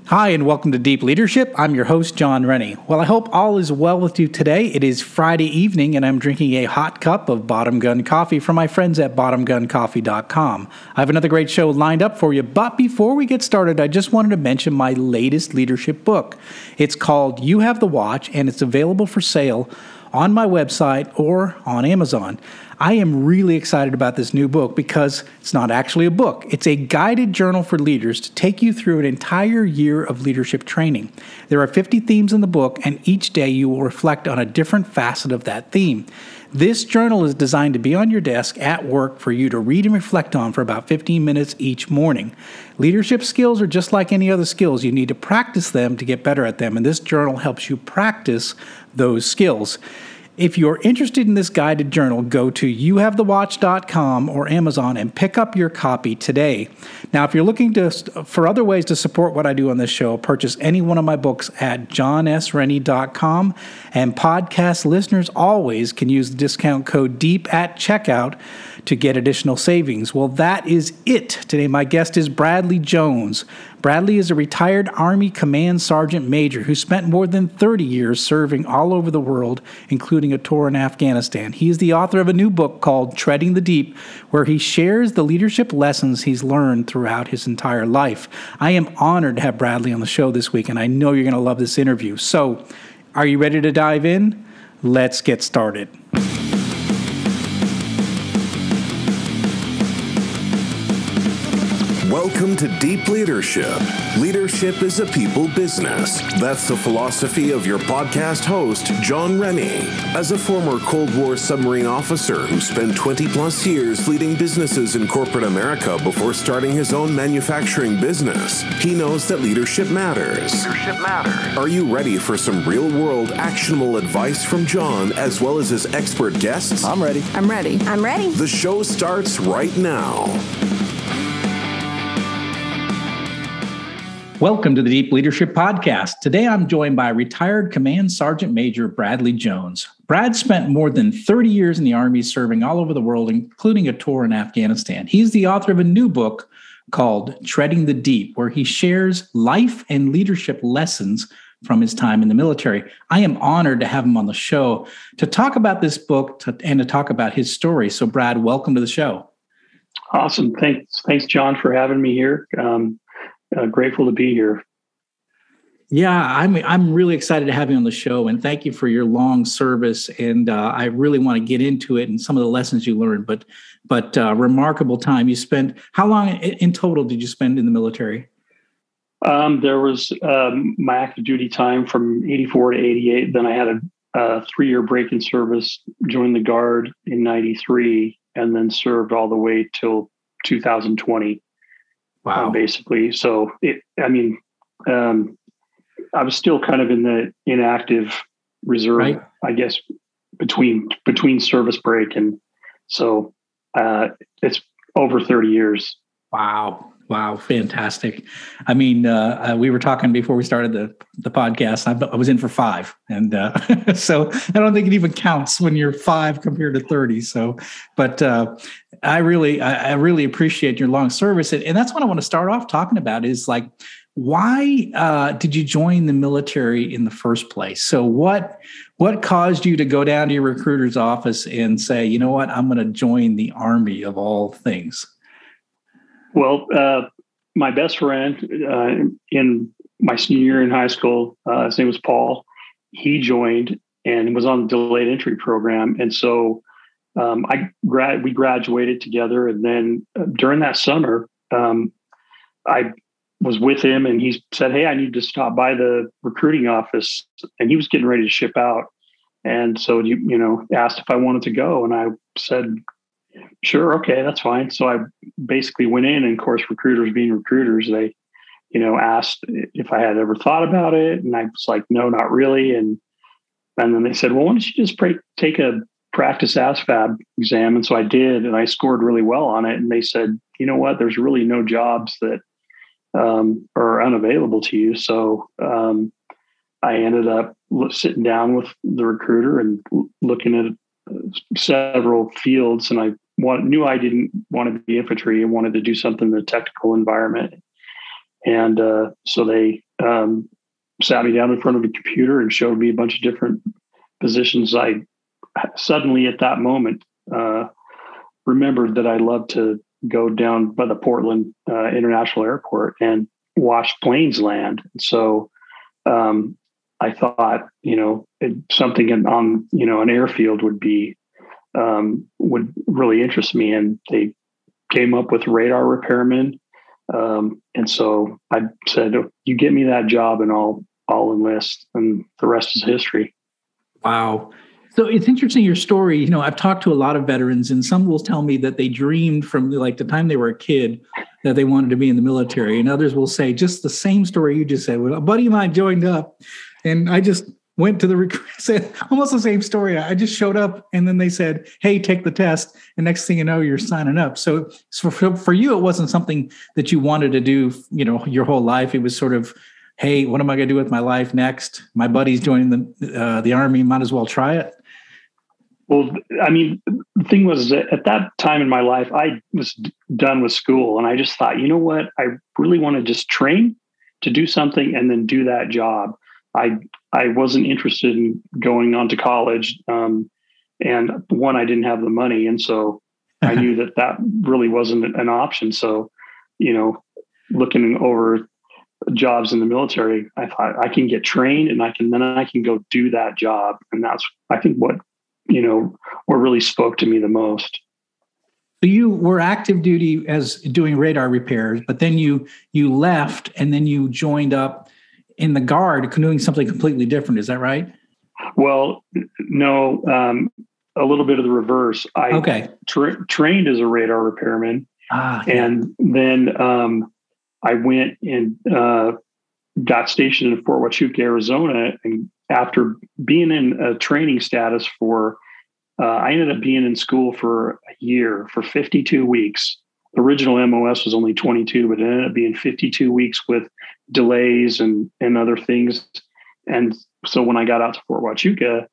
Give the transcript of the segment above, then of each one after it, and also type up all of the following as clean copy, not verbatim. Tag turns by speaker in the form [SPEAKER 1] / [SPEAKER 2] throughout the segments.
[SPEAKER 1] Hi, and welcome to Deep Leadership. I'm your host, John Rennie. Well, I hope all is well with you today. It is Friday evening, and I'm drinking a hot cup of Bottom Gun coffee from my friends at bottomguncoffee.com. I have another great show lined up for you, but before we get started, I just wanted to mention my latest leadership book. It's called You Have the Watch, and it's available for sale on my website or on Amazon. I am really excited about this new book because it's not actually a book. It's a guided journal for leaders to take you through an entire year of leadership training. There are 50 themes in the book, and each day you will reflect on a different facet of that theme. This journal is designed to be on your desk at work for you to read and reflect on for about 15 minutes each morning. Leadership skills are just like any other skills. You need to practice them to get better at them, and this journal helps you practice those skills. If you're interested in this guided journal, go to youhavethewatch.com or Amazon and pick up your copy today. Now, if you're looking for other ways to support what I do on this show, purchase any one of my books at johnsrennie.com, and podcast listeners always can use the discount code DEEP at checkout to get additional savings. Well, that is it. Today, my guest is Bradley Jones. Bradley is a retired Army Command Sergeant Major who spent more than 30 years serving all over the world, including a tour in Afghanistan. He is the author of a new book called Treading the Deep, where he shares the leadership lessons he's learned throughout his entire life. I am honored to have Bradley on the show this week, and I know you're going to love this interview. So, are you ready to dive in? Let's get started.
[SPEAKER 2] Welcome to Deep Leadership. Leadership is a people business. That's the philosophy of your podcast host, John Rennie. As a former Cold War submarine officer who spent 20 plus years leading businesses in corporate America before starting his own manufacturing business, he knows that leadership matters. Are you ready for some real-world actionable advice from John as well as his expert guests?
[SPEAKER 3] I'm ready.
[SPEAKER 2] The show starts right now.
[SPEAKER 1] Welcome to the Deep Leadership Podcast. Today I'm joined by retired Command Sergeant Major Bradley Jones. Brad spent more than 30 years in the Army serving all over the world, including a tour in Afghanistan. He's the author of a new book called Treading the Deep, where he shares life and leadership lessons from his time in the military. I am honored to have him on the show to talk about this book and to talk about his story. So Brad, welcome to the show.
[SPEAKER 4] Awesome. Thanks, John, for having me here. Grateful to be here.
[SPEAKER 1] Yeah, I'm really excited to have you on the show, and thank you for your long service. And I really want to get into it and some of the lessons you learned. But remarkable time you spent. How long in total did you spend in the military?
[SPEAKER 4] There was my active duty time from 84 to 88. Then I had a 3-year break in service, joined the Guard in 93, and then served all the way till 2020.
[SPEAKER 1] Wow.
[SPEAKER 4] Basically. So, I was still kind of in the inactive reserve, right? I guess, between service break. And so it's over 30 years.
[SPEAKER 1] Wow. Fantastic. I mean, we were talking before we started the podcast. I was in for 5. And so I don't think it even counts when you're 5 compared to 30. So, but I really appreciate your long service. And that's what I want to start off talking about is like, why did you join the military in the first place? So what caused you to go down to your recruiter's office and say, you know what, I'm going to join the Army of all things?
[SPEAKER 4] Well, my best friend in my senior year in high school, his name was Paul. He joined and was on the delayed entry program. And so we graduated together. And then during that summer, I was with him and he said, "Hey, I need to stop by the recruiting office." And he was getting ready to ship out. And so, asked if I wanted to go. And I said, "Sure. Okay, that's fine." So I basically went in, and of course, recruiters being recruiters, they, asked if I had ever thought about it. And I was like, "No, not really." And then they said, "Well, why don't you just take a practice ASVAB exam?" And so I did, and I scored really well on it. And they said, "You know what? There's really no jobs that are unavailable to you." So I ended up sitting down with the recruiter and looking at several fields, and I knew I didn't want to be infantry and wanted to do something in the technical environment. And so they sat me down in front of a computer and showed me a bunch of different positions. I suddenly at that moment remembered that I loved to go down by the Portland International Airport and watch planes land. So I thought, something on, an airfield would really interest me. And they came up with radar repairmen. And so I said, you get me that job and I'll enlist, and the rest is history.
[SPEAKER 1] Wow. So it's interesting, your story. I've talked to a lot of veterans, and some will tell me that they dreamed from like the time they were a kid that they wanted to be in the military. And others will say just the same story you just said. Well, a buddy of mine joined up and I just went to the said almost the same story. I just showed up and then they said, hey, take the test. And next thing you know, you're signing up. So for you, it wasn't something that you wanted to do, your whole life. It was sort of, hey, what am I going to do with my life next? My buddy's joining the Army, might as well try it.
[SPEAKER 4] Well, I mean, the thing was that at that time in my life, I was done with school, and I just thought, you know what? I really want to just train to do something and then do that job. I wasn't interested in going on to college, and one, I didn't have the money, and so I knew that really wasn't an option. So, looking over jobs in the military, I thought I can get trained and I can go do that job, and that's, I think, what really spoke to me the most.
[SPEAKER 1] So you were active duty as doing radar repairs, but then you left and then you joined up in the Guard doing something completely different. Is that right?
[SPEAKER 4] Well, no, a little bit of the reverse. I trained as a radar repairman, and then I went and got stationed in Fort Huachuca, Arizona, and after being in a training status I ended up being in school for a year, for 52 weeks. The original MOS was only 22, but it ended up being 52 weeks with delays and other things. And so when I got out to Fort Huachuca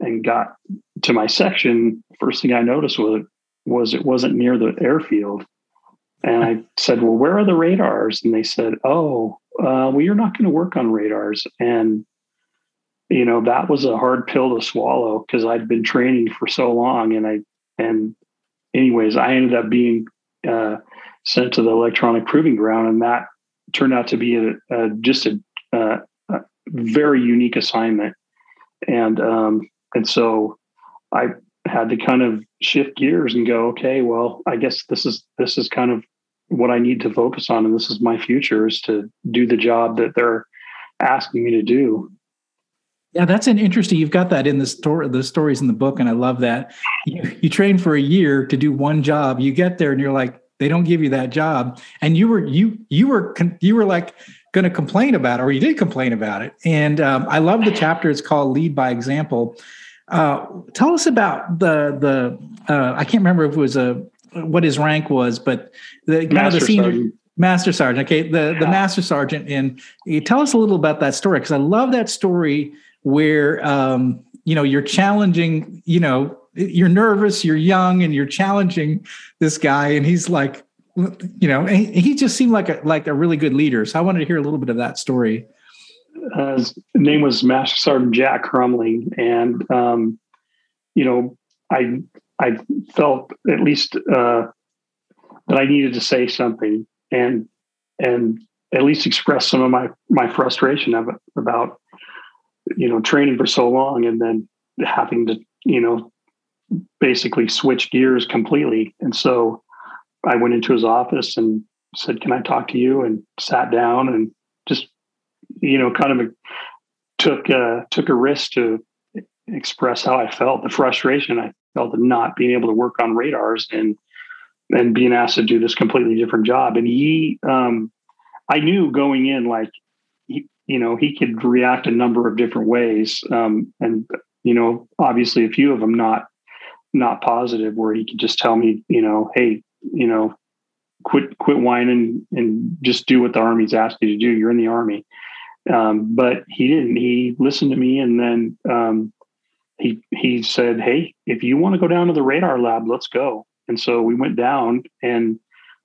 [SPEAKER 4] and got to my section, first thing I noticed was it wasn't near the airfield. And I said, well, where are the radars? And they said, well, you're not going to work on radars. And that was a hard pill to swallow because I'd been training for so long. And anyways, I ended up being sent to the electronic proving ground, and that turned out to be a very unique assignment. And so I had to kind of shift gears and go, okay, well, I guess this is kind of what I need to focus on. And this is my future, is to do the job that they're asking me to do.
[SPEAKER 1] Yeah, that's an interesting. You've got that in the stories in the book, and I love that. You train for a year to do one job. You get there, and you're like, they don't give you that job, and you were like going to complain about it, or you did complain about it. And I love the chapter. It's called "Lead by Example." Tell us about the. I can't remember if it was what his rank was, but the senior. Sergeant. Master Sergeant. Okay, the Master Sergeant, and you tell us a little about that story, because I love that story where you're challenging, you're nervous, you're young, and you're challenging this guy, and he's like, he just seemed like a really good leader. So I wanted to hear a little bit of that story.
[SPEAKER 4] His name was Master Sergeant Jack Crumling, and I felt at least that I needed to say something and at least express some of my frustration about training for so long and then having to basically switch gears completely. And so I went into his office and said, "Can I talk to you?" and sat down and just kind of took a risk to express how I felt, the frustration I felt of not being able to work on radars and being asked to do this completely different job. And I knew going in, like, he could react a number of different ways. And obviously a few of them not positive, where he could just tell me, hey, quit whining and just do what the Army's asked you to do. You're in the Army. But he didn't. He listened to me, and then he said, "Hey, if you want to go down to the radar lab, let's go." And so we went down and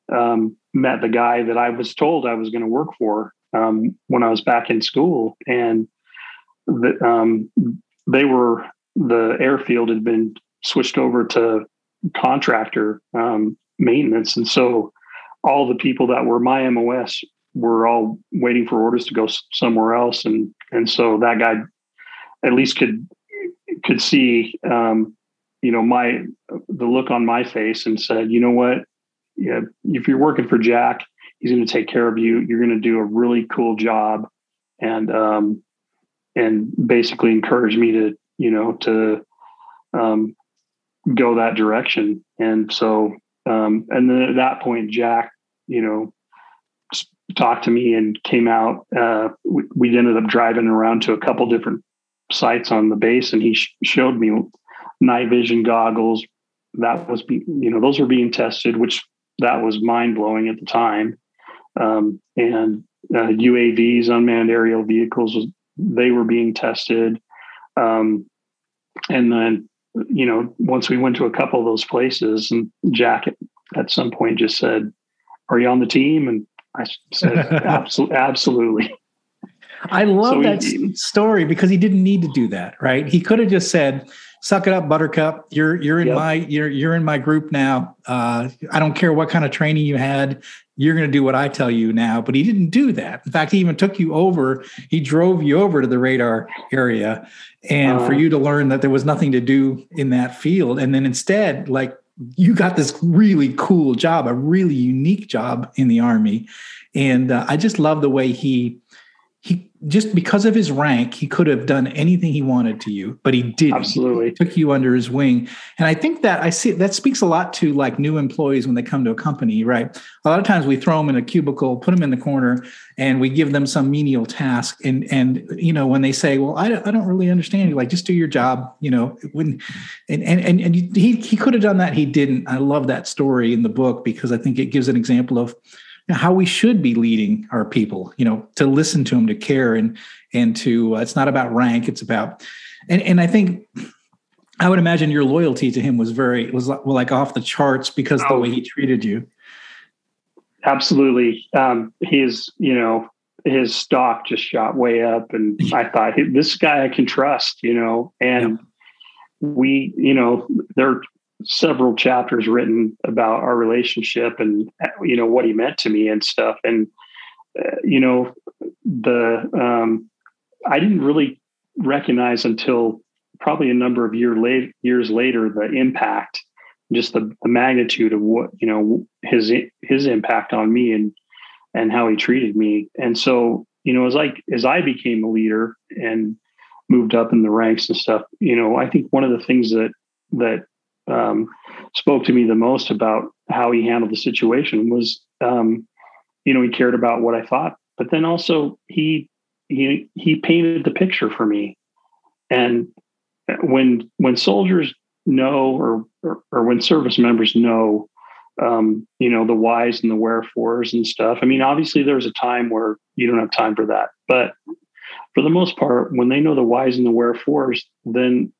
[SPEAKER 4] met the guy that I was told I was going to work for when I was back in school. And the airfield had been switched over to contractor maintenance. And so all the people that were my MOS were all waiting for orders to go somewhere else. And so that guy at least could see, the look on my face, and said, you know what, yeah, if you're working for Jack, he's going to take care of you. You're going to do a really cool job. And basically encouraged me to go that direction. And so, and then at that point, Jack, talked to me and came out. We ended up driving around to a couple different sites on the base, and he showed me night vision goggles. That was, those were being tested, which that was mind blowing at the time. And UAVs, unmanned aerial vehicles, they were being tested. And then, once we went to a couple of those places, and Jack at some point just said, "Are you on the team?" And I said, absolutely.
[SPEAKER 1] I love that story because he didn't need to do that, right? He could have just said, "Suck it up, Buttercup. You're in you're in my group now. I don't care what kind of training you had. You're going to do what I tell you now." But he didn't do that. In fact, he even took you over. He drove you over to the radar area, and for you to learn that there was nothing to do in that field. And then instead, you got this really cool job, a really unique job in the Army. And I just love the way he just because of his rank, he could have done anything he wanted to you, but he didn't.
[SPEAKER 4] Absolutely.
[SPEAKER 1] He took you under his wing. And I think that that speaks a lot to new employees when they come to a company, right? A lot of times we throw them in a cubicle, put them in the corner, and we give them some menial task. And when they say, "Well, I don't really understand," you're like, "Just do your job." He could have done that. He didn't. I love that story in the book because I think it gives an example of how we should be leading our people, to listen to them, to care, and to, it's not about rank. It's about, and I think, I would imagine your loyalty to him was off the charts because of the way he treated you.
[SPEAKER 4] Absolutely. His stock just shot way up, and I thought, this guy I can trust, and we, there are several chapters written about our relationship and, what he meant to me and stuff. And, I didn't really recognize until probably a number of years later, the impact, just the magnitude of what, his impact on me and how he treated me. And so, as I became a leader and moved up in the ranks and stuff, I think one of the things that spoke to me the most about how he handled the situation was, he cared about what I thought, but then also he painted the picture for me. And when soldiers know, or when service members know, the whys and the wherefores and stuff. I mean, obviously there's a time where you don't have time for that, but for the most part, when they know the whys and the wherefores, then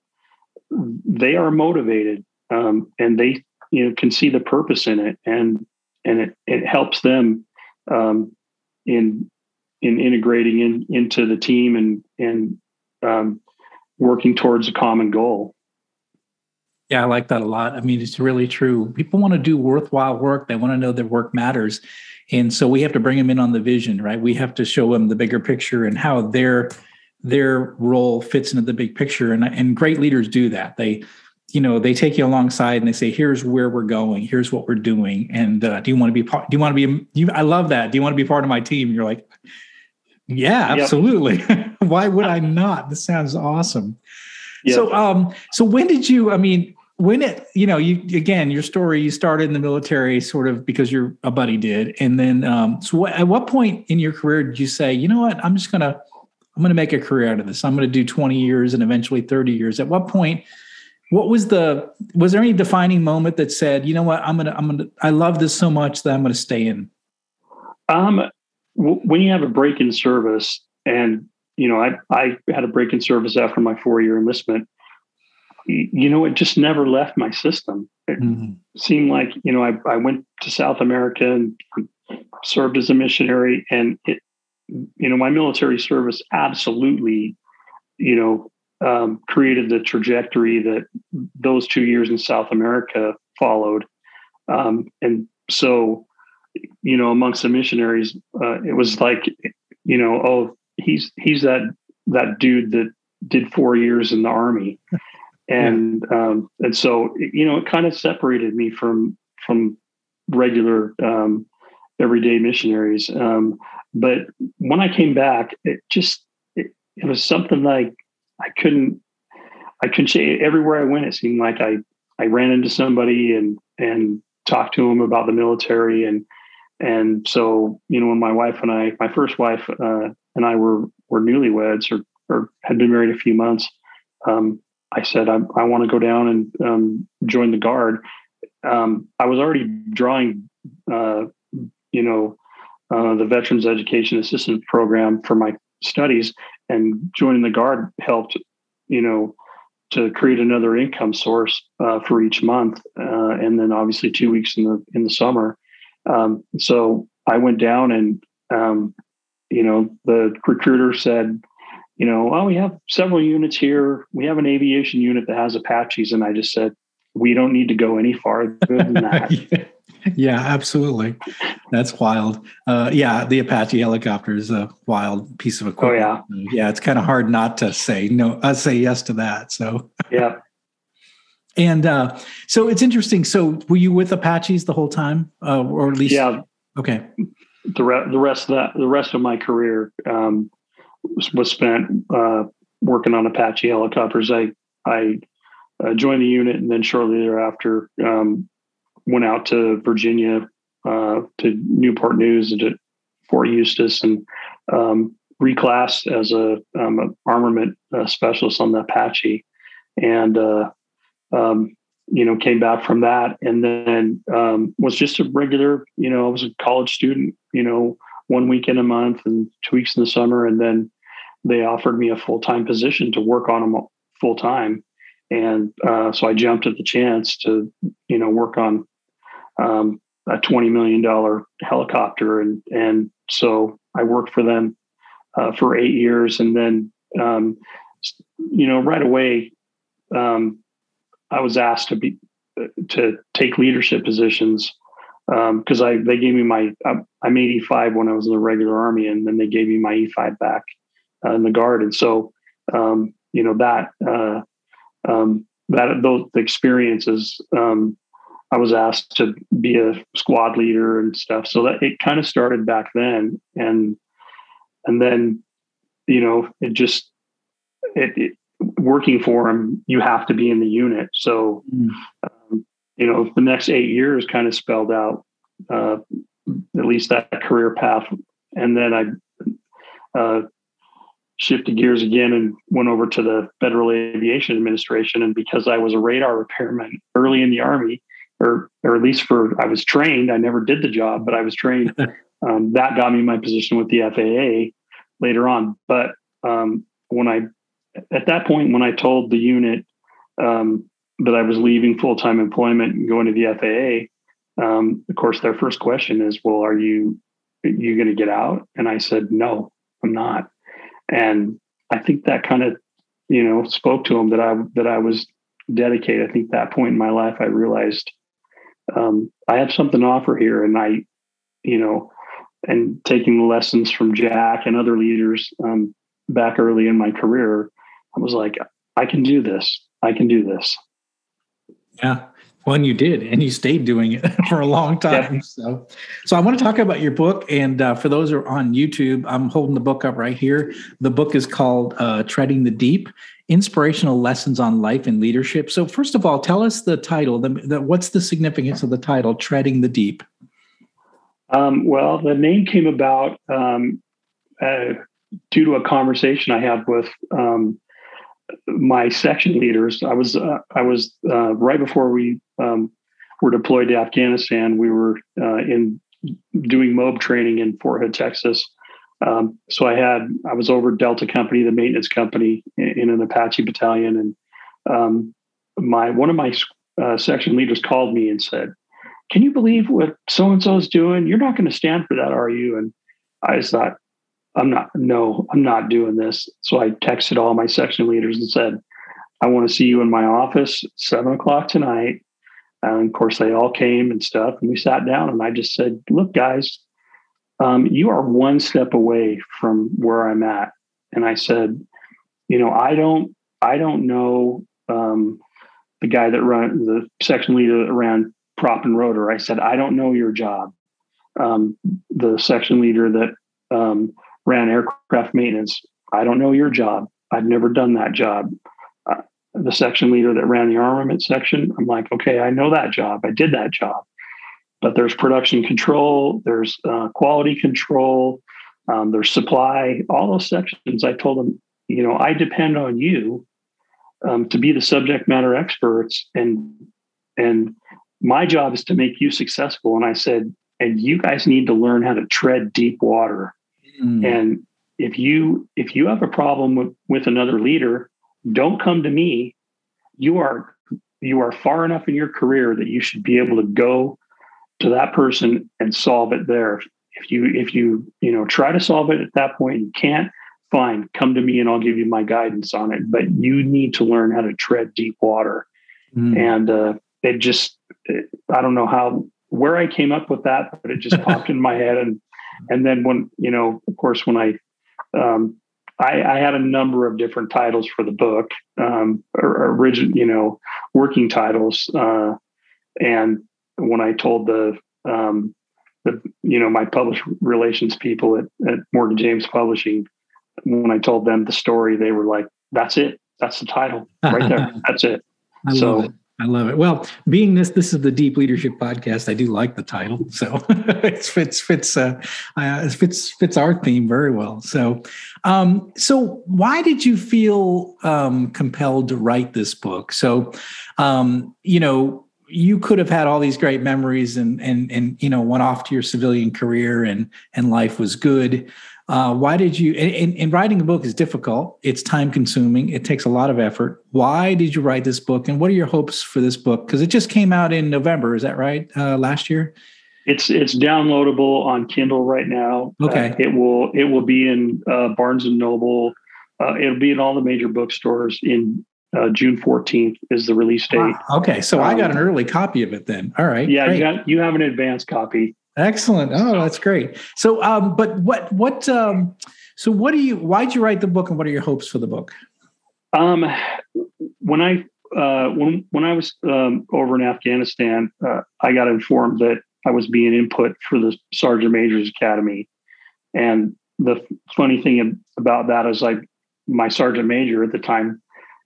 [SPEAKER 4] they are motivated, and they, can see the purpose in it, and it helps them, in integrating into the team and working towards a common goal.
[SPEAKER 1] Yeah, I like that a lot. I mean, it's really true. People want to do worthwhile work. They want to know that work matters. And so we have to bring them in on the vision, right? We have to show them the bigger picture and how their role fits into the big picture. And great leaders do that. They take you alongside and they say, "Here's where we're going. Here's what we're doing. And do you want to be part? Do you want to be? I love that. Do you want to be part of my team?" And you're like, "Yeah, absolutely. Yep. Why would I not? This sounds awesome." Yep. So when did you? I mean, your story. You started in the military, sort of because your buddy did, and then at what point in your career did you say, "You know what? I'm going to make a career out of this. I'm going to do 20 years and eventually 30 years." At what point? Was there any defining moment that said, "You know what? I love this so much that I'm going to stay in"?
[SPEAKER 4] When you have a break in service, and I had a break in service after my 4-year enlistment, it just never left my system. It seemed like, I went to South America and served as a missionary, and my military service absolutely, created the trajectory that those 2 years in South America followed. And so, amongst the missionaries, it was like, oh, he's that dude that did 4 years in the Army. And so, it kind of separated me from regular, everyday missionaries. But when I came back, it was something like I couldn't say. Everywhere I went, it seemed like I ran into somebody and talked to them about the military. And so, when my first wife, and I were newlyweds or had been married a few months, I said, I want to go down and join the Guard. I was already drawing, the Veterans Education Assistance Program for my studies, and joining the Guard helped, to create another income source for each month, and then obviously 2 weeks in the summer. So I went down, and the recruiter said, well, we have several units here. We have an aviation unit that has Apaches. And I just said, we don't need to go any farther than that.
[SPEAKER 1] Yeah, absolutely. That's wild. The Apache helicopter is a wild piece of equipment. Oh, yeah. It's kind of hard not to say yes to that. So,
[SPEAKER 4] yeah.
[SPEAKER 1] And so it's interesting. So were you with Apaches the whole time, or at least? Yeah. Okay.
[SPEAKER 4] The rest of my career, was spent working on Apache helicopters. I joined the unit, and then shortly thereafter went out to Virginia, to Newport News and to Fort Eustis, and reclassed as a armament specialist on the Apache, and came back from that, and then was just a regular. I was a college student. 1 weekend a month and 2 weeks in the summer, and then they offered me a full-time position to work on them full-time. And so I jumped at the chance to, work on a $20 million helicopter. And so I worked for them for 8 years. And then, right away, I was asked to take leadership positions, because they gave me I'm 85 when I was in the regular Army, and then they gave me my E5 back in the Guard. And so, those experiences, I was asked to be a squad leader and stuff. So that it kind of started back then. And then, it working for them, you have to be in the unit. So, the next 8 years kind of spelled out, at least that career path. And then I shifted gears again and went over to the Federal Aviation Administration. And because I was a radar repairman early in the Army, or at least I was trained, I never did the job, but I was trained. That got me my position with the FAA later on. But at that point, when I told the unit that I was leaving full-time employment and going to the FAA, of course, their first question is, well, are you going to get out? And I said, no, I'm not. And I think that kind of, spoke to them that I was dedicated. I think that point in my life, I realized I have something to offer here. And and taking the lessons from Jack and other leaders back early in my career, I was like, I can do this. I can do this.
[SPEAKER 1] Yeah. Well, and you did, and you stayed doing it for a long time. Yep. So I want to talk about your book. And for those who are on YouTube, I'm holding the book up right here. The book is called Treading the Deep: Inspirational Lessons on Life and Leadership. So first of all, tell us the title. What's the significance of the title, Treading the Deep?
[SPEAKER 4] Well, the name came about due to a conversation I had with my section leaders. I was right before we were deployed to Afghanistan. We were doing MOB training in Fort Hood, Texas. So I was over Delta Company, the maintenance company, in an Apache battalion, and one of my section leaders called me and said, "Can you believe what so-and-so is doing? You're not going to stand for that, are you?" And I just thought, I'm not doing this. So I texted all my section leaders and said, "I want to see you in my office at 7:00 tonight." And of course, they all came and stuff, and we sat down, and I just said, "Look, guys, you are one step away from where I'm at." And I said, I don't know the guy that ran, the section leader that ran prop and rotor. I said, "I don't know your job." The section leader that ran aircraft maintenance, "I don't know your job. I've never done that job." The section leader that ran the armament section, I'm like, "Okay, I know that job. I did that job." But there's production control, there's quality control, there's supply, all those sections. I told them, I depend on you to be the subject matter experts, and my job is to make you successful. And I said, and you guys need to learn how to tread deep water. And if you have a problem with another leader, don't come to me. You are far enough in your career that you should be able to go to that person and solve it there. If you try to solve it at that point, you can't, fine, come to me and I'll give you my guidance on it. But you need to learn how to tread deep water. And I don't know where I came up with that, but it just popped in my head. And then when, of course, when I had a number of different titles for the book, original, working titles. And when I told my published relations people at Morgan James Publishing, when I told them the story, they were like, "That's it. That's the title right there. That's it."
[SPEAKER 1] I love it. Well, being this is the Deep Leadership Podcast, I do like the title, so it fits our theme very well. So why did you feel compelled to write this book? So, you could have had all these great memories and went off to your civilian career and life was good. Why did you, and writing a book is difficult. It's time consuming. It takes a lot of effort. Why did you write this book? And what are your hopes for this book? Because it just came out in November. Is that right? Last year?
[SPEAKER 4] It's downloadable on Kindle right now.
[SPEAKER 1] Okay.
[SPEAKER 4] It will be in Barnes and Noble. It'll be in all the major bookstores in June 14th is the release date.
[SPEAKER 1] Wow. Okay. So I got an early copy of it then. All right.
[SPEAKER 4] Yeah.
[SPEAKER 1] Great.
[SPEAKER 4] You have an advanced copy.
[SPEAKER 1] Excellent. Oh, that's great. So, but why'd you write the book and what are your hopes for the book?
[SPEAKER 4] When I was over in Afghanistan, I got informed that I was being input for the Sergeant Major's Academy. And the funny thing about that is my Sergeant Major at the time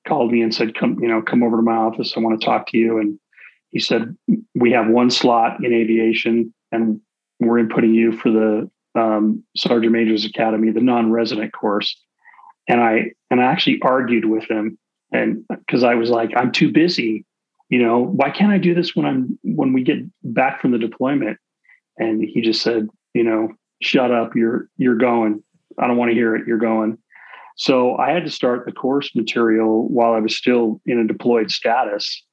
[SPEAKER 4] called me and said, come over to my office. I want to talk to you. And he said, "We have one slot in aviation and we're inputting you for the Sergeant Major's Academy, the non-resident course." And I actually argued with him, and because I was like, "I'm too busy. Why can't I do this when we get back from the deployment?" And he just said, "Shut up. You're going. I don't want to hear it. You're going." So I had to start the course material while I was still in a deployed status.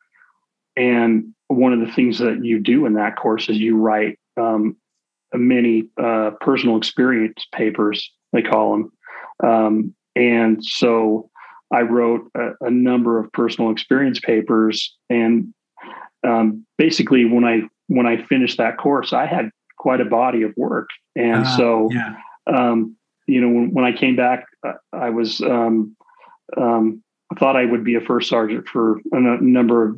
[SPEAKER 4] And one of the things that you do in that course is you write many personal experience papers, they call them. And so I wrote a number of personal experience papers. And basically when I finished that course, I had quite a body of work. And when I came back, I was, I thought I would be a first sergeant for a number of,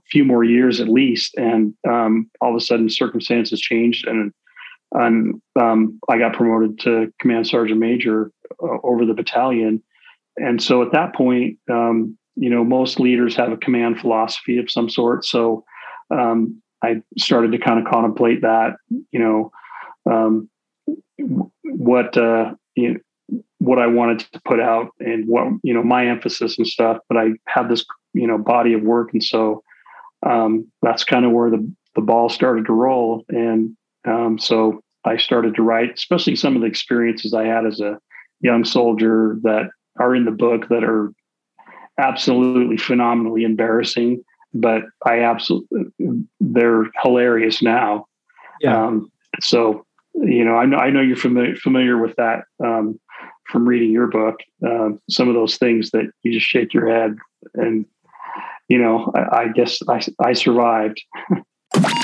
[SPEAKER 4] few more years at least. And all of a sudden circumstances changed and I got promoted to command sergeant major over the battalion. And so at that point, most leaders have a command philosophy of some sort. So I started to kind of contemplate that, what I wanted to put out and what, my emphasis and stuff, but I had this, body of work. And so that's kind of where the ball started to roll. And so I started to write, especially some of the experiences I had as a young soldier that are in the book that are absolutely phenomenally embarrassing, but they're hilarious now.
[SPEAKER 1] Yeah.
[SPEAKER 4] So, I know you're familiar with that from reading your book. Some of those things that you just shake your head, and I guess I survived.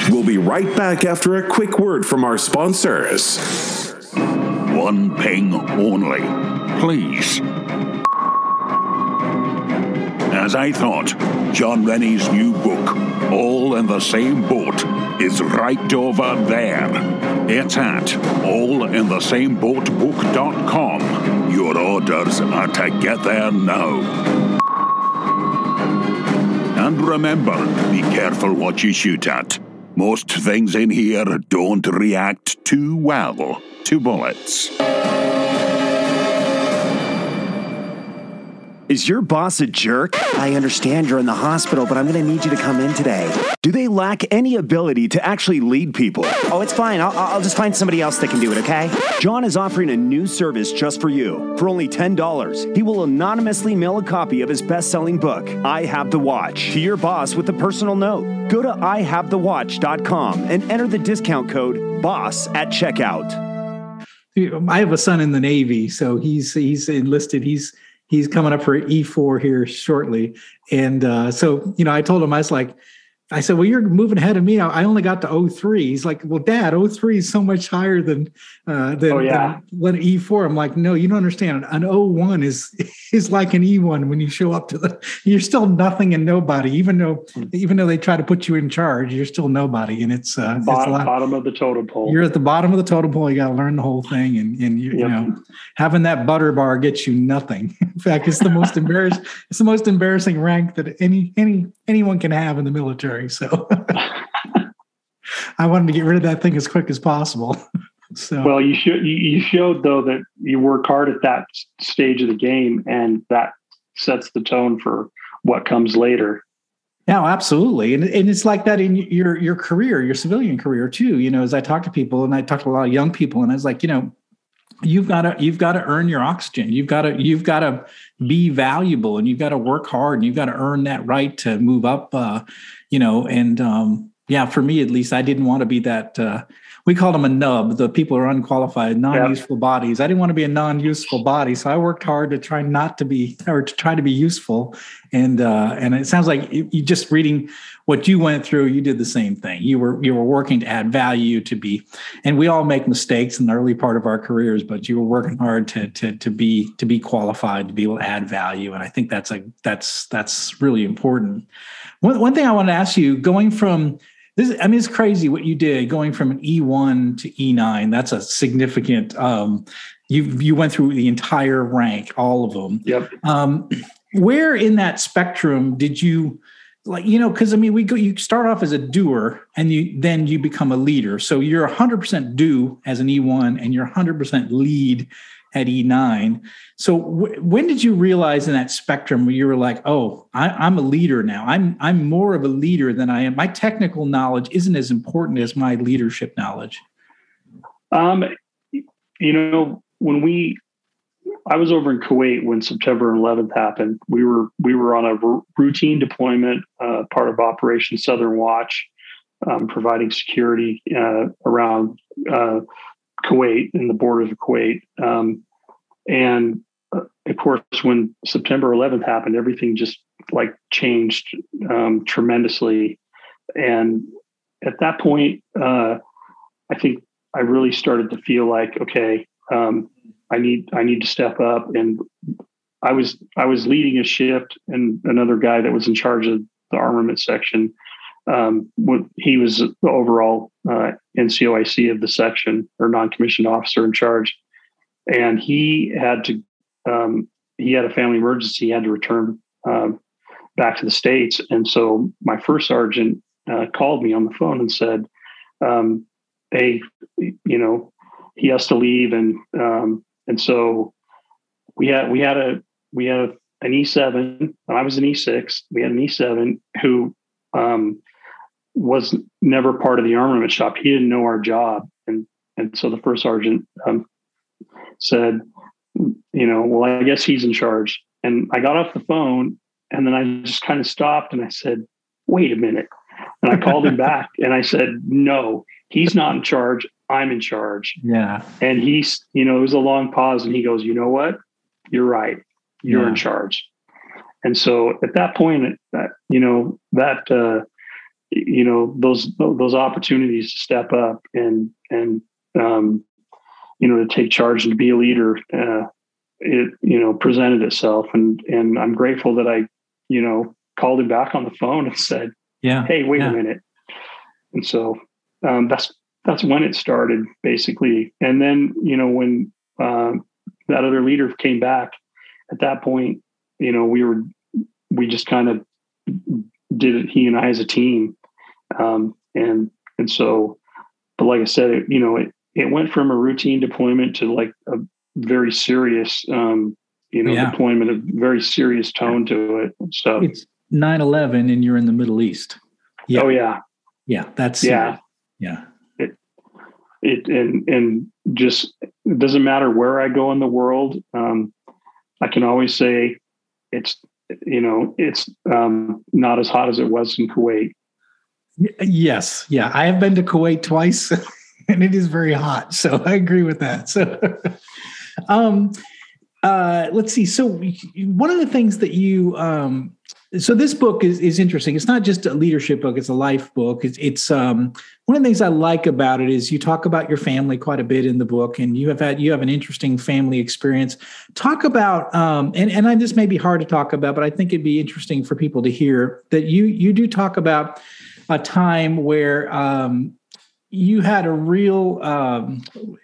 [SPEAKER 2] We'll be right back after a quick word from our sponsors.
[SPEAKER 3] One ping only, please. As I thought, John Rennie's new book, All in the Same Boat, is right over there. It's at allinthesameboatbook.com. Your orders are to get there now. And remember, be careful what you shoot at. Most things in here don't react too well to bullets.
[SPEAKER 5] Is your boss a jerk? I understand you're in the hospital, but I'm going to need you to come in today. Do they lack any ability to actually lead people? Oh, it's fine. I'll just find somebody else that can do it, okay? John is offering a new service just for you. For only $10, he will anonymously mail a copy of his best-selling book, I Have the Watch, to your boss with a personal note. Go to IHaveTheWatch.com and enter the discount code BOSS at checkout.
[SPEAKER 1] I have a son in the Navy, so he's enlisted. He's coming up for E4 here shortly. And so, I told him, I said, well, you're moving ahead of me. I only got to 03. He's like, well, Dad, 03 is so much higher than what E4. I'm like, no, you don't understand. An 01 is like an E1 when you show up you're still nothing and nobody, even though they try to put you in charge, you're still nobody. And it's
[SPEAKER 4] bottom of the totem pole.
[SPEAKER 1] You're at the bottom of the totem pole. You got to learn the whole thing. And having that butter bar gets you nothing. In fact, it's the most embarrassing rank that anyone can have in the military. So I wanted to get rid of that thing as quick as possible. So,
[SPEAKER 4] well, you showed though that you work hard at that stage of the game, and that sets the tone for what comes later.
[SPEAKER 1] Yeah, absolutely. And it's like that in your career, your civilian career too. As I talk to people, and I talk to a lot of young people, and I was like, you've got to earn your oxygen. You've got to be valuable, and you've got to work hard, and you've got to earn that right to move up. For me at least, I didn't want to be that. We called them a nub. The people are unqualified, non-useful bodies. I didn't want to be a non-useful body, so I worked hard to try to be useful. And it sounds like you just reading what you went through, you did the same thing. You were working to add value, and we all make mistakes in the early part of our careers, but you were working hard to be qualified, to be able to add value. And I think that's really important. One thing I want to ask you, going from this, it's crazy what you did, going from an E1 to E9. That's a significant. You went through the entire rank, all of them.
[SPEAKER 4] Yep.
[SPEAKER 1] Where in that spectrum did you, because you start off as a doer, and then you become a leader. So you're 100% do as an E1, and you're 100% lead at E9. So when did you realize in that spectrum where you were like, oh, I'm a leader now. I'm more of a leader than I am. My technical knowledge isn't as important as my leadership knowledge.
[SPEAKER 4] When I was over in Kuwait when September 11th happened. We were on a routine deployment, part of Operation Southern Watch, providing security around Kuwait and the borders of Kuwait. And of course, when September 11th happened, everything just changed tremendously. And at that point, I think I really started to feel like, okay, I need to step up. And I was leading a shift, and another guy that was in charge of the armament section, he was the overall NCOIC of the section, or non-commissioned officer in charge. And he had a family emergency. He had to return back to the States. And so my first sergeant called me on the phone and said, hey, he has to leave. And so we had an E7, and I was an E6. We had an E7 who was never part of the armament shop. He didn't know our job. And so the first sergeant said, well, I guess he's in charge. And I got off the phone, And then I just kind of stopped and I said, wait a minute. And I called him back and I said, no, he's not in charge. I'm in charge.
[SPEAKER 1] Yeah.
[SPEAKER 4] And he's, it was a long pause and he goes, you know what? You're right. You're in charge. And so at that point, those opportunities to step up and to take charge and to be a leader, it presented itself. And I'm grateful that I, called him back on the phone and said, hey, wait a minute. And so that's when it started, basically. And then, when that other leader came back, at that point, we just kind of did it, he and I as a team. And so, but like I said, it went from a routine deployment to like a very serious, deployment, a very serious tone to it. So
[SPEAKER 1] it's 9/11 and you're in the Middle East. Yeah.
[SPEAKER 4] Oh yeah.
[SPEAKER 1] Yeah. That's serious. Yeah.
[SPEAKER 4] It just, it doesn't matter where I go in the world. I can always say it's not as hot as it was in Kuwait.
[SPEAKER 1] Yes. Yeah. I have been to Kuwait twice and it is very hot. So I agree with that. So, let's see. So one of the things that you, so this book is interesting. It's not just a leadership book. It's a life book. It's one of the things I like about it is you talk about your family quite a bit in the book, and you have an interesting family experience. Talk about, and this may be hard to talk about, but I think it'd be interesting for people to hear that you do talk about a time where you had a real,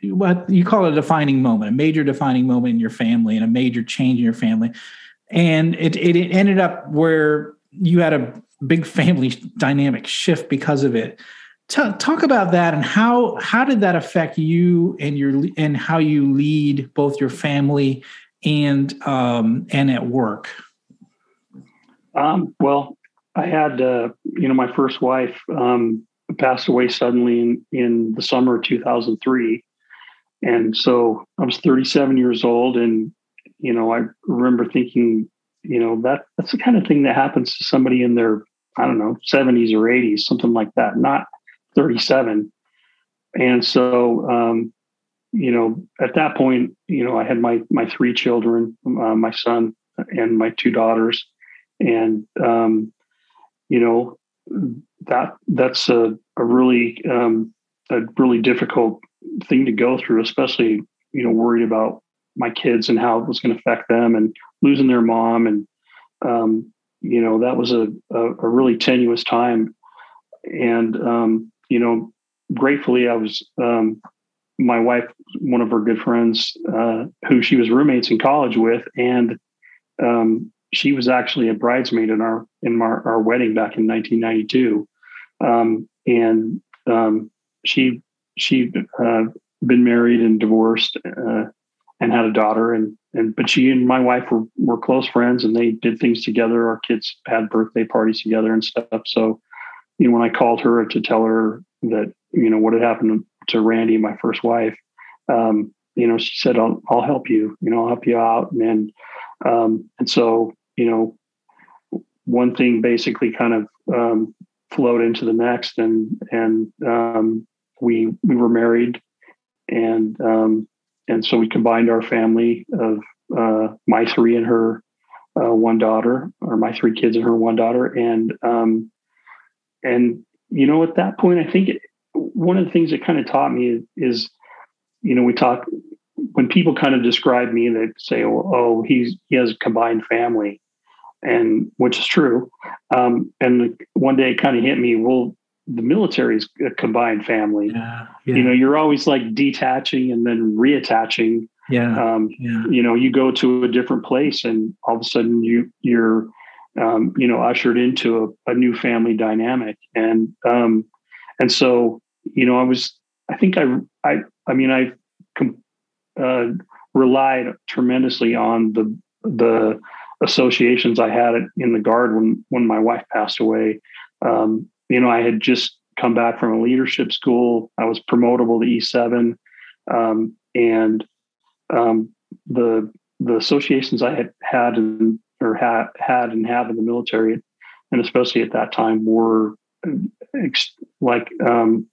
[SPEAKER 1] what you call it, a defining moment, a major defining moment in your family and a major change in your family. And it ended up where you had a big family dynamic shift because of it. Talk about that and how did that affect you and how you lead both your family and at work?
[SPEAKER 4] Well, I had my first wife passed away suddenly in the summer of 2003, and so I was 37 years old, and I remember thinking, that's the kind of thing that happens to somebody in their, I don't know, 70s or 80s, something like that, not 37. And so, at that point, I had my three children, my son and my two daughters. And, that's a really difficult thing to go through, especially, worried about my kids and how it was going to affect them and losing their mom. And, that was a really tenuous time. And, gratefully I was, my wife, one of her good friends, who she was roommates in college with. And, she was actually a bridesmaid in our wedding back in 1992. She'd been married and divorced, and had a daughter, but she and my wife were close friends, and they did things together. Our kids had birthday parties together and stuff. So, when I called her to tell her that, what had happened to Randy, my first wife, she said, I'll help you, I'll help you out. And so, one thing basically kind of, flowed into the next, and we were married, and so we combined our family of my three and her one daughter, or my three kids and her one daughter, and at that point, I think one of the things that kind of taught me is we talk, when people kind of describe me, they say, oh, he has a combined family, and which is true. And one day it kind of hit me, well, the military is a combined family.
[SPEAKER 1] Yeah.
[SPEAKER 4] You're always like detaching and then reattaching. You go to a different place, and all of a sudden you're ushered into a new family dynamic. And so, I relied tremendously on the associations I had in the Guard when my wife passed away. I had just come back from a leadership school. I was promotable to E7. And the associations I had or had and have in the military, and especially at that time, were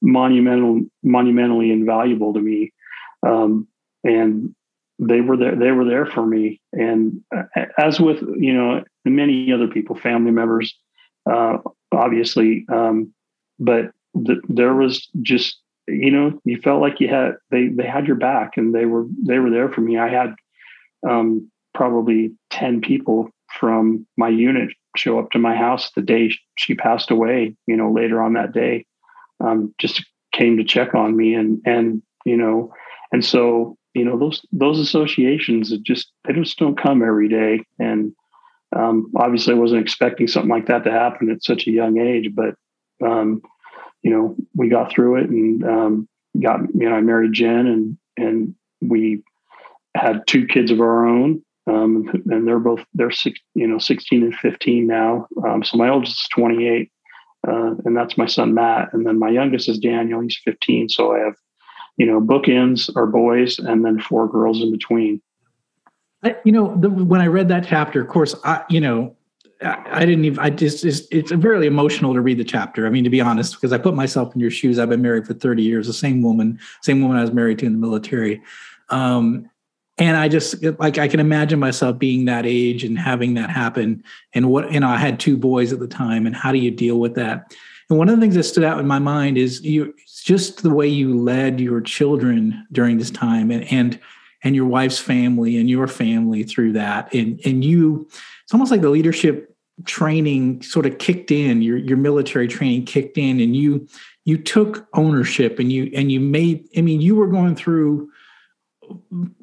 [SPEAKER 4] monumentally invaluable to me. And they were there for me. And as with, many other people, family members, obviously, but there was just, you felt like they had your back, and they were there for me. I had probably 10 people from my unit show up to my house the day she passed away, later on that day, just came to check on me. And so, those associations, they just don't come every day. And obviously I wasn't expecting something like that to happen at such a young age, but we got through it, and I married Jen, and we had 2 kids of our own. And they're 16 and 15 now. So my oldest is 28, and that's my son, Matt. And then my youngest is Daniel. He's 15. So I have, bookends are boys, and then 4 girls in between.
[SPEAKER 1] When I read that chapter, of course, it's very emotional to read the chapter. I mean, to be honest, because I put myself in your shoes. I've been married for 30 years, the same woman I was married to in the military. And I just, I can imagine myself being that age and having that happen. And I had 2 boys at the time, and how do you deal with that? And one of the things that stood out in my mind is just the way you led your children during this time, and your wife's family and your family through that. And it's almost like the leadership training sort of kicked in, your military training kicked in, and you took ownership, and you made, you were going through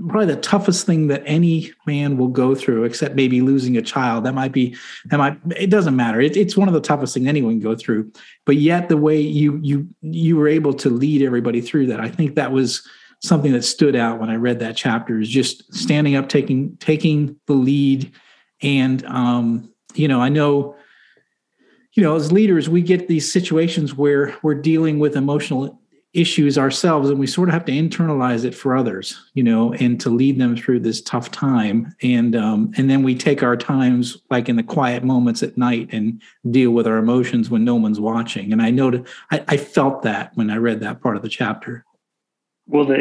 [SPEAKER 1] probably the toughest thing that any man will go through, except maybe losing a child. It doesn't matter. It's one of the toughest things anyone can go through. But yet the way you were able to lead everybody through that, I think that was something that stood out when I read that chapter, is just standing up, taking the lead. And, I know, as leaders, we get these situations where we're dealing with emotional issues ourselves, and we sort of have to internalize it for others, and to lead them through this tough time. And then we take our times, like in the quiet moments at night, and deal with our emotions when no one's watching. And I felt that when I read that part of the chapter.
[SPEAKER 4] Well,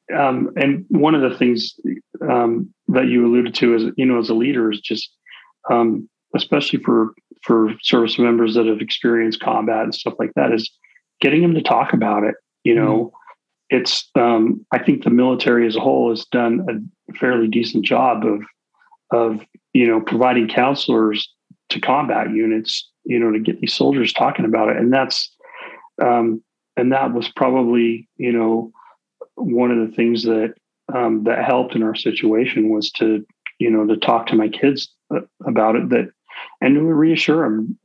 [SPEAKER 4] and one of the things that you alluded to is, as a leader, is just, especially for service members that have experienced combat and stuff like that, is getting them to talk about it. It's, I think the military as a whole has done a fairly decent job of providing counselors to combat units, to get these soldiers talking about it. And that was probably, one of the things that helped in our situation, was to talk to my kids about it, and to reassure them,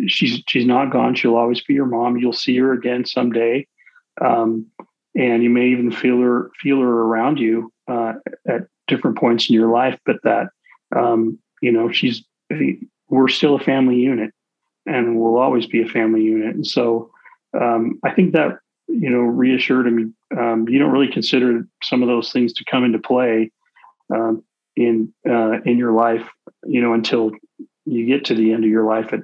[SPEAKER 4] she's not gone. She'll always be your mom. You'll see her again someday. And you may even feel her around you, at different points in your life, but that, we're still a family unit, and we'll always be a family unit. And so, I think that, reassured me. You don't really consider some of those things to come into play, in your life, until you get to the end of your life at,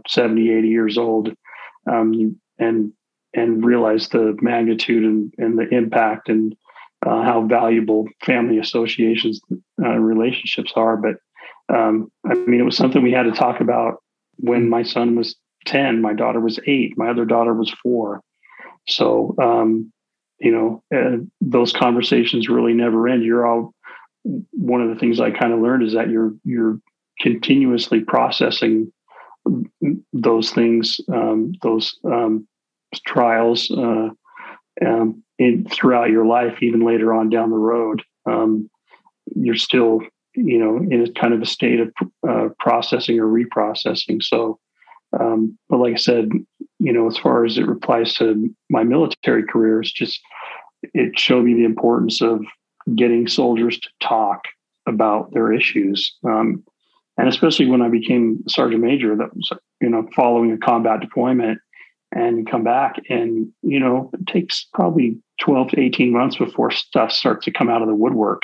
[SPEAKER 4] 70, 80 years old, and realize the magnitude and the impact, and how valuable family associations, relationships are. But it was something we had to talk about when my son was 10, my daughter was 8, my other daughter was 4. So, those conversations really never end. One of the things I kind of learned is that you're continuously processing those things, those trials, throughout your life, even later on down the road. You're still, in a kind of a state of processing or reprocessing. So, but like I said, as far as it applies to my military career, it showed me the importance of getting soldiers to talk about their issues. And especially when I became Sergeant Major, that was, following a combat deployment, and come back, and, it takes probably 12 to 18 months before stuff starts to come out of the woodwork.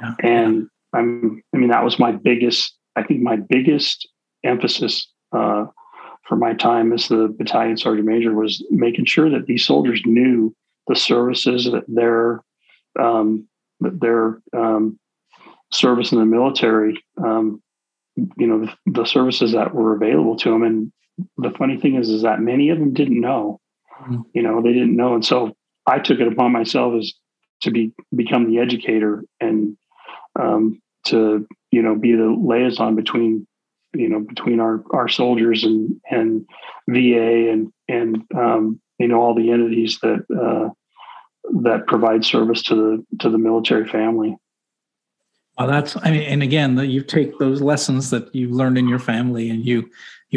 [SPEAKER 4] Yeah. And that was my biggest I think my biggest emphasis for my time as the battalion sergeant major was making sure that these soldiers knew the services that their service in the military, the services that were available to them. And the funny thing is that many of them didn't know. They didn't know, and so I took it upon myself as to become the educator and to be the liaison between our soldiers and VA and all the entities that provide service to the military family.
[SPEAKER 1] Well, and again, you take those lessons that you learned in your family and you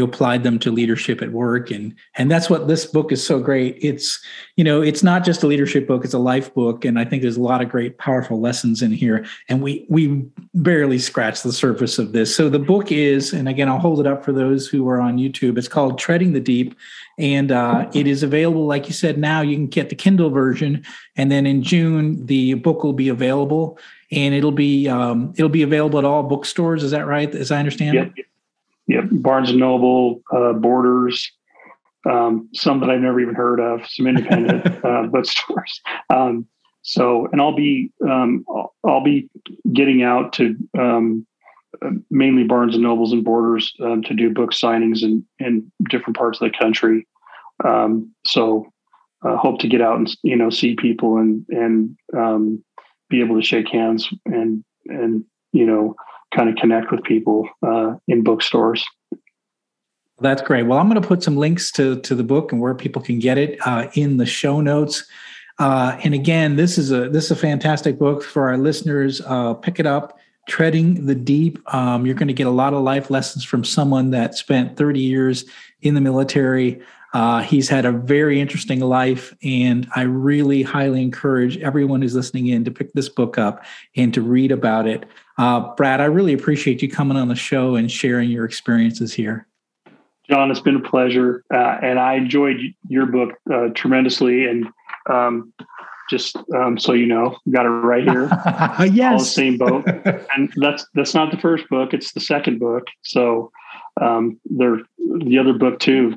[SPEAKER 1] applied them to leadership at work. And that's what this book is so great. It's not just a leadership book, it's a life book. And I think there's a lot of great, powerful lessons in here. And we barely scratched the surface of this. So the book is, and again, I'll hold it up for those who are on YouTube. It's called Treading the Deep. And it is available, like you said, now you can get the Kindle version. And then in June, the book will be available. And it'll be available at all bookstores. Is that right? As I understand it?
[SPEAKER 4] Yep. Barnes and Noble, Borders, some that I've never even heard of, some independent bookstores. And I'll be getting out to mainly Barnes and Nobles and Borders to do book signings in different parts of the country. Hope to get out and see people and be able to shake hands and kind of connect with people in bookstores.
[SPEAKER 1] That's great. Well, I'm going to put some links to the book and where people can get it in the show notes. And again, this is a fantastic book for our listeners. Pick it up. Treading the Deep. You're going to get a lot of life lessons from someone that spent 30 years in the military. He's had a very interesting life, and I really highly encourage everyone who's listening in to pick this book up and to read about it. Brad, I really appreciate you coming on the show and sharing your experiences here.
[SPEAKER 4] John, it's been a pleasure, and I enjoyed your book tremendously. And just so you know, got it right here.
[SPEAKER 1] Yes,
[SPEAKER 4] all the same boat. And that's not the first book; it's the second book. So the other book too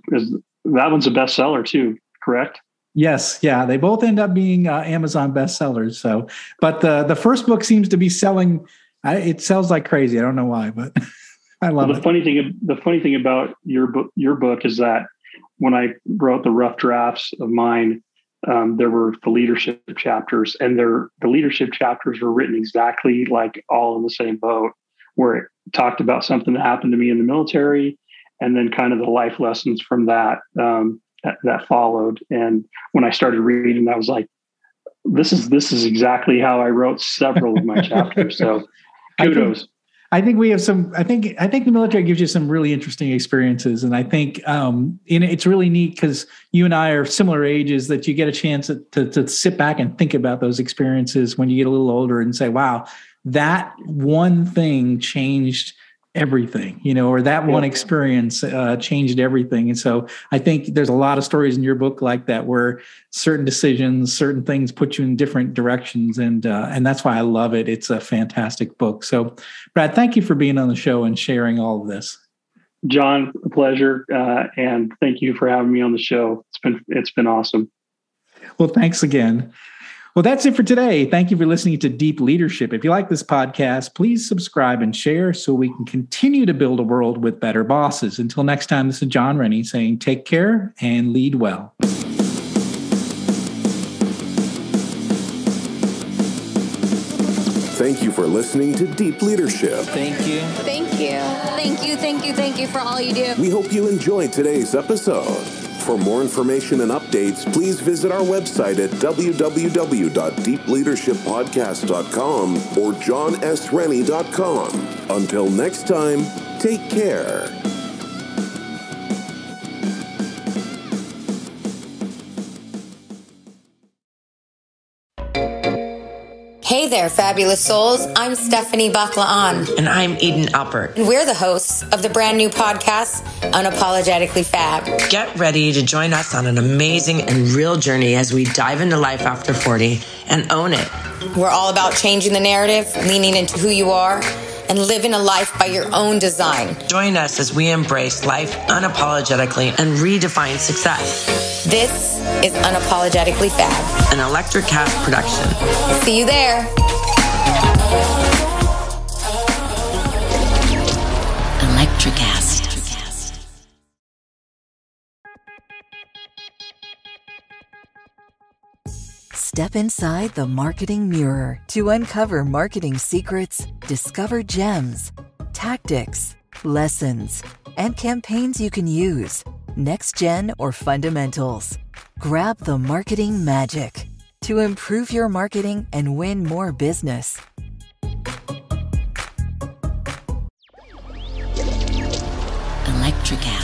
[SPEAKER 4] that one's a bestseller too, correct?
[SPEAKER 1] Yes. Yeah. They both end up being Amazon bestsellers. So, but the first book seems to be selling. It sells like crazy. I don't know why, but I love it.
[SPEAKER 4] The funny thing about your book is that when I wrote the rough drafts of mine, there were the leadership chapters, and the leadership chapters were written exactly like all in the same boat, where it talked about something that happened to me in the military, and then kind of the life lessons from that that followed. And when I started reading, I was like, this is exactly how I wrote several of my chapters. So kudos.
[SPEAKER 1] I think we have I think the military gives you some really interesting experiences. And I think it's really neat because you and I are similar ages, that you get a chance to sit back and think about those experiences when you get a little older and say, wow, that one thing changed everything, or that one experience changed everything. And so I think there's a lot of stories in your book like that, where certain decisions, certain things put you in different directions. And that's why I love it. It's a fantastic book. So Brad, thank you for being on the show and sharing all of this.
[SPEAKER 4] John, a pleasure. And thank you for having me on the show. It's been awesome.
[SPEAKER 1] Well, thanks again. Well, that's it for today. Thank you for listening to Deep Leadership. If you like this podcast, please subscribe and share so we can continue to build a world with better bosses. Until next time, this is John Rennie saying take care and lead well.
[SPEAKER 2] Thank you for listening to Deep Leadership.
[SPEAKER 6] Thank you.
[SPEAKER 7] Thank you. Thank you, thank you, thank you for all you do.
[SPEAKER 2] We hope you enjoyed today's episode. For more information and updates, please visit our website at www.deepleadershippodcast.com or johnsrennie.com. Until next time, take care.
[SPEAKER 7] Hey there, fabulous souls. I'm Stephanie Baklaan.
[SPEAKER 8] And I'm Eden Alpert.
[SPEAKER 7] And we're the hosts of the brand new podcast, Unapologetically Fab.
[SPEAKER 8] Get ready to join us on an amazing and real journey as we dive into life after 40 and own it.
[SPEAKER 7] We're all about changing the narrative, leaning into who you are, and living a life by your own design.
[SPEAKER 8] Join us as we embrace life unapologetically and redefine success.
[SPEAKER 7] This is Unapologetically Fab,
[SPEAKER 8] An Electric Cat production.
[SPEAKER 7] See you there.
[SPEAKER 6] Electricast. Step inside the marketing mirror to uncover marketing secrets, discover gems, tactics, lessons, and campaigns you can use, next gen or fundamentals. Grab the marketing magic to improve your marketing and win more business. Electricast.